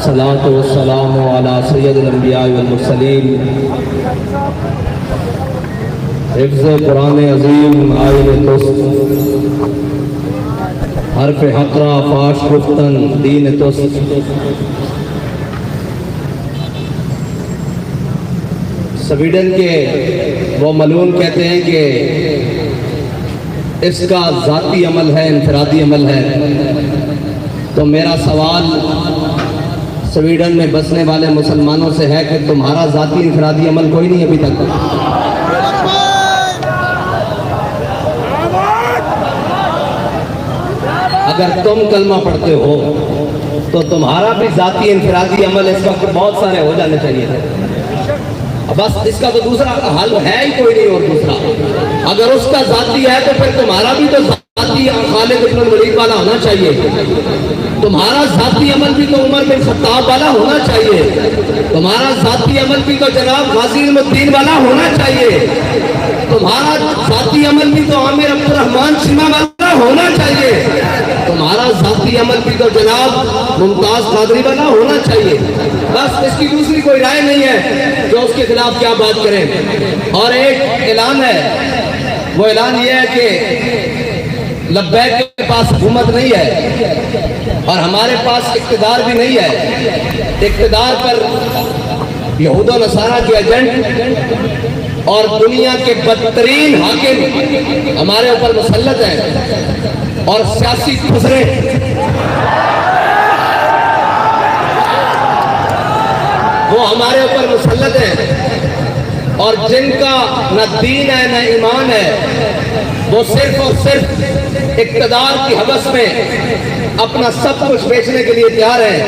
الصلاة والسلام على سید الانبیاء والمرسلین. حفظ قرآن عظیم آئین توست، حرف حقرہ فاش گفتن دین توست. سویڈن کے وہ ملعون کہتے ہیں کہ اس کا ذاتی عمل ہے، انفرادی عمل ہے. تو میرا سوال سویڈن میں بسنے والے مسلمانوں سے ہے کہ تمہارا ذاتی انفرادی عمل کوئی نہیں ابھی تک؟ اگر تم کلمہ پڑھتے ہو تو تمہارا بھی ذاتی انفرادی عمل اس وقت بہت سارے ہو جانے چاہیے تھے. بس اس کا تو دوسرا حل ہے ہی کوئی نہیں. اور دوسرا اگر اس کا ذاتی ہے تو پھر تمہارا بھی تو ذاتی خالد بن الولید والا ہونا چاہیے. تمہارا ذاتی عمل بھی تو عمر بن خطاب والا ہونا چاہیے. تمہارا ذاتی عمل بھی تو جناب غازی علم الدین والا ہونا چاہیے. تمہارا ذاتی عمل بھی تو عامر عبد الرحمن شیما والا ہونا چاہیے. تمہارا ذاتی عمل بھی تو جناب ممتاز قادری والا ہونا چاہیے. بس اس کی دوسری کوئی رائے نہیں ہے جو اس کے خلاف کیا بات کریں. اور ایک اعلان ہے، وہ اعلان یہ ہے کہ لبیک کے پاس حکومت نہیں ہے اور ہمارے پاس اقتدار بھی نہیں ہے. اقتدار پر یہود و نصارہ کے ایجنٹ اور دنیا کے بدترین حاکم ہمارے اوپر مسلط ہیں اور سیاسی خسرے وہ ہمارے اوپر مسلط ہیں اور جن کا نہ دین ہے نہ ایمان ہے. وہ صرف اور صرف اقتدار کی حوث میں اپنا سب کچھ بیچنے کے لیے تیار ہیں.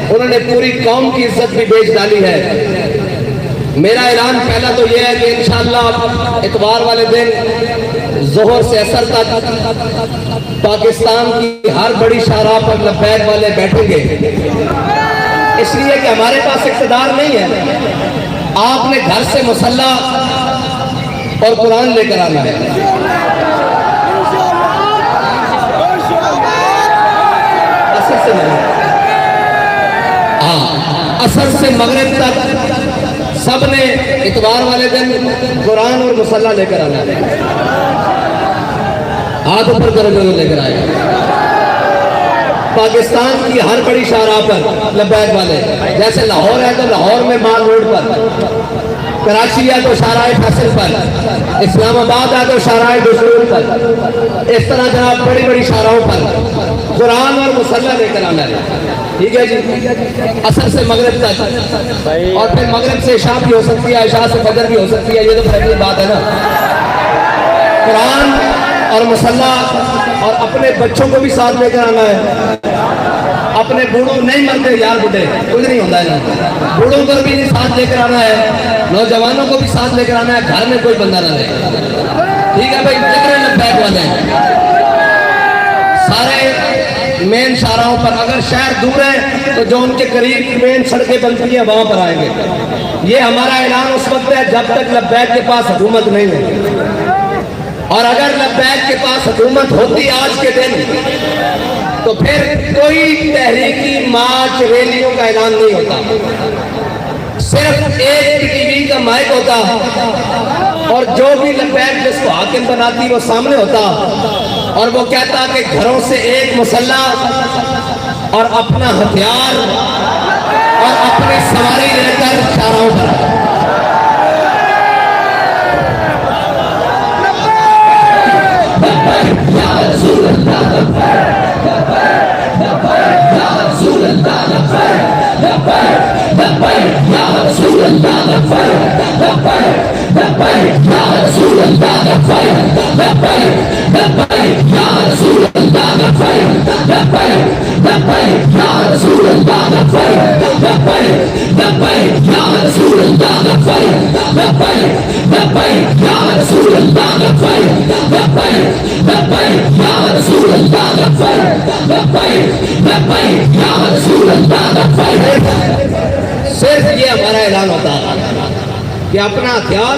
انہوں نے پوری قوم کی عزت بھی بیچ ڈالی ہے. میرا اعلان پہلا تو یہ ہے کہ انشاءاللہ اتوار والے دن ظہر سے عصر تک پاکستان کی ہر بڑی شاہراہ پر لبیک والے بیٹھیں گے. اس لیے کہ ہمارے پاس اقتدار نہیں ہے. آپ نے گھر سے مسلح اور قرآن لے کر آنا ہے. عصر سے مغرب تک سب نے اتوار والے دن قرآن اور مسلح لے کر آنا ہے. ہاتھ اوپر کرو جو لے کر آئے. پاکستان کی ہر بڑی شاہراہ پر لبیک والے، جیسے لاہور ہے تو لاہور میں مال روڈ پر، کراچی ہے تو شاہراہ فیصل پر، اسلام آباد ہے تو شاہراہ دستور پر، اس طرح جناب بڑی بڑی شاہراہوں پر قرآن اور مسلح لے کر آنا ہے. ٹھیک ہے جی. عصر سے مغرب تک اور پھر مغرب سے عشاء بھی ہو سکتی ہے، عشاء سے فجر بھی ہو سکتی ہے. یہ تو پہلی بات ہے نا. قرآن اور مسلح اور اپنے بچوں کو بھی ساتھ لے کر آنا ہے. اپنے بوڑھوں نہیں مرتے یار، بوڑھے کچھ نہیں ہوتا ہے. بوڑھوں کو بھی ساتھ لے کر آنا ہے، نوجوانوں کو بھی ساتھ لے کر آنا ہے. گھر میں کوئی بندہ نہ رہے. ٹھیک ہے بھائی. کتنے لبیک والے ہیں سارے مین شاہراہوں پر. اگر شہر دور ہے تو جو ان کے قریب مین سڑکیں بنتی ہیں وہاں پر آئیں گے. یہ ہمارا اعلان اس وقت ہے جب تک لبیک کے پاس حکومت نہیں ہے. اور اگر لبیک کے پاس حکومت ہوتی آج کے دن تو پھر کوئی تحریکی مارچ ریلیوں کا اعلان نہیں ہوتا. صرف ایک ٹی وی کا مائک ہوتا اور جو بھی لبیک جس کو حاکم بناتی وہ سامنے ہوتا اور وہ کہتا کہ گھروں سے ایک مسلح اور اپنا ہتھیار اور اپنی سواری لے کر شاہراہوں پر. صرف یہ ہمارا اعلان ہوتا کہ اپنا ہتھیار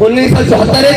1974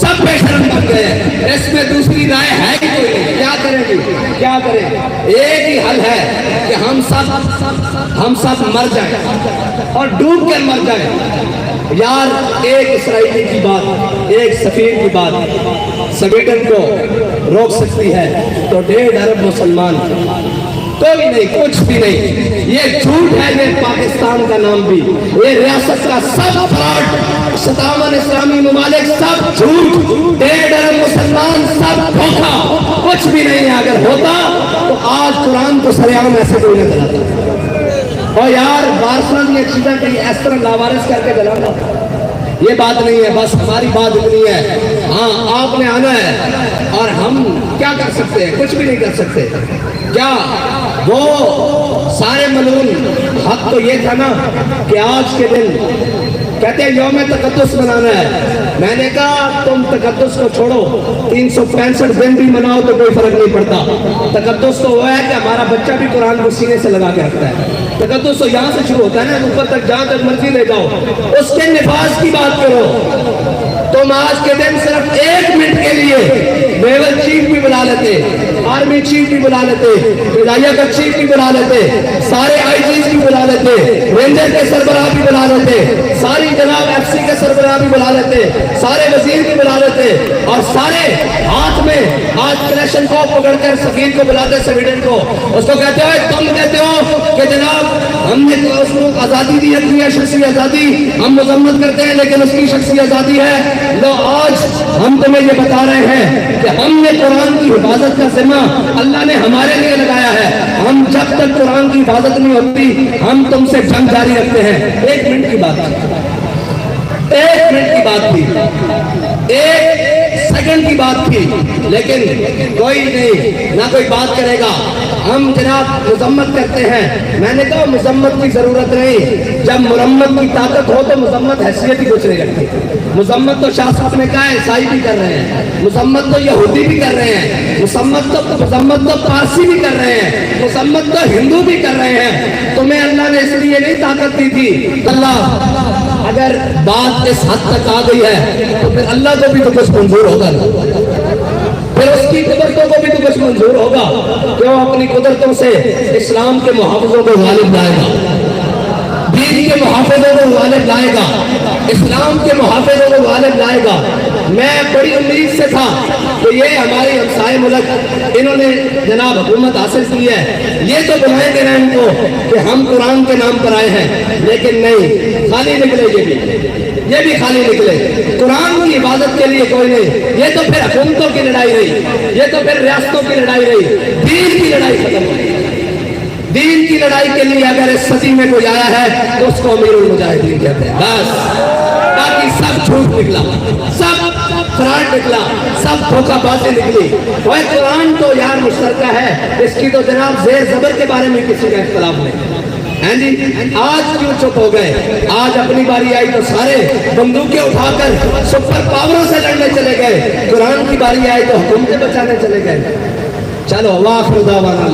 سب بے شرم بن گئے ہیں، اس میں دوسری رائے ہے ہی کوئی نہیں۔ کیا کریں گے، کیا کریں؟ ایک ہی حل ہے کہ ہم سب مر جائیں اور ڈوب کر مر جائیں۔ یار ایک اسرائیلی کی بات، ایک سفیر کی بات سویڈن کو روک سکتی ہے تو 1.5 ارب مسلمان کوئی نہیں، کچھ بھی نہیں۔ یہ جھوٹ ہے، یہ پاکستان کا نام بھی، یہ ریاست کا سب فراڈ، 57 اسلامی ممالک سب جھوٹ، 1.5 ارب مسلمان سب دھوکا، کچھ بھی نہیں ہے۔ اگر ہوتا تو آج قرآن کو سریعام ایسے کوئی نہ جلاتا۔ اور یار بارساں کی چیزیں کہیں اس طرح لاوارث کر کے جلانا، یہ بات نہیں ہے۔ بس ہماری بات اتنی ہے، ہاں آپ نے آنا ہے اور ہم کیا کر سکتے ہیں؟ کچھ بھی نہیں کر سکتے۔ کیا وہ سارے ملعون حق تو یہ تھا نا کہ آج کے دن کہتے ہیں یوم تقدس منانا ہے۔ میں نے کہا تم تقدس کو چھوڑو، 365 دن بھی مناؤ تو کوئی فرق نہیں پڑتا۔ تقدس تو وہ ہے کہ ہمارا بچہ بھی قرآن کو سینے سے لگا کے رکھتا ہے۔ تقدس تو یہاں سے شروع ہوتا ہے نا، اوپر تک جہاں تک مرضی لے جاؤ۔ اس کے نفاذ کی بات کرو۔ تم آج کے دن صرف 1 منٹ کے لیے نیول چیف بھی بلا لیتے، آرمی چیف بھی بلا لیتے، فضائیہ کا چیف بھی بلا لیتے، سارے آئی جیز بھی بلا لیتے، رینجر کے سربراہ بھی بلا لیتے، ساری جناب ایف سی کے سربراہ بھی بلا لیتے، سارے وزیر بھی بلا لیتے، اور سارے ہاتھ میں آج کلیشن کو پکڑ کر سفیر کو بلاتے سویڈن کو۔ اس کو کہتے ہو، تم کہتے ہو کہ جناب ہم نے تو اس کو آزادی دی ہے، شخصی آزادی، ہم مذمت کرتے ہیں لیکن اس کی شخصی آزادی ہے۔ لو آج ہم تمہیں یہ بتا رہے ہیں کہ ہم نے قرآن کی حفاظت کا ذمہ اللہ نے ہمارے لیے لگایا ہے۔ ہم جب تک قرآن کی حفاظت نہیں ہوتی ہم تم سے جنگ جاری رکھتے ہیں۔ 1 منٹ کی بات تھی، 1 منٹ کی بات تھی، 1 سیکنڈ کی بات تھی، لیکن کوئی نہیں، نہ کوئی بات کرے گا۔ ہم جناب مذمت کرتے ہیں، میں نے کہا مذمت کی ضرورت نہیں، جب مرمت کی طاقت ہو تو مذمت حیثیت ہی کچھ نہیں رکھتی۔ مذمت تو شاہ صاحب نے کہا ہے عیسائی بھی کر رہے ہیں، مذمت تو یہودی بھی کر رہے ہیں، مذمت تو پارسی بھی کر رہے ہیں، مذمت تو ہندو بھی کر رہے ہیں۔ تمہیں اللہ نے اس لیے نہیں طاقت دی تھی۔ اللہ اگر بات اس حد تک آ گئی ہے تو پھر اللہ کو بھی تو کچھ منظور ہوگا، پھر اس کی قدرتوں کو بھی تو کچھ منظور ہوگا کہ وہ اپنی قدرتوں سے اسلام کے محافظوں کو غالب لائے گا، دین کے محافظوں کو غالب لائے گا، اسلام کے محافظوں کو غالب لائے گا۔ میں بڑی امید سے تھا کہ یہ ہماری ہمسائے ملک انہوں نے جناب حکومت حاصل کی ہے، یہ تو بلائیں گے نا ان کو کہ ہم قرآن کے نام پر آئے ہیں، لیکن نہیں، خالی نکلے یہ بھی خالی نکلے۔ قرآن کی حفاظت کے لیے کوئی نہیں، یہ تو پھر حکومتوں کی لڑائی رہی، یہ تو پھر ریاستوں کی لڑائی رہی، دین کی لڑائی ختم ہوئی۔ دین کی لڑائی کے لیے اگر اس صدی میں کوئی آیا ہے تو اس کو امیر المجاہدین کہتے ہیں، بس۔ باقی سب جھوٹ نکلا، سب فراڈ نکلا، سب دھوکہ بازی نکلی۔ وہ قرآن تو یار مشترکہ ہے، اس کی تو جناب زیر زبر کے بارے میں کسی کا اختلاف نہیں ہے جی۔ آج کیوں چپ ہو گئے؟ آج اپنی باری آئی تو سارے بندوقیں اٹھا کر سپر پاوروں سے لڑنے چلے گئے، قرآن کی باری آئی تو حکومتیں بچانے چلے گئے۔ چلو واخر دعوانا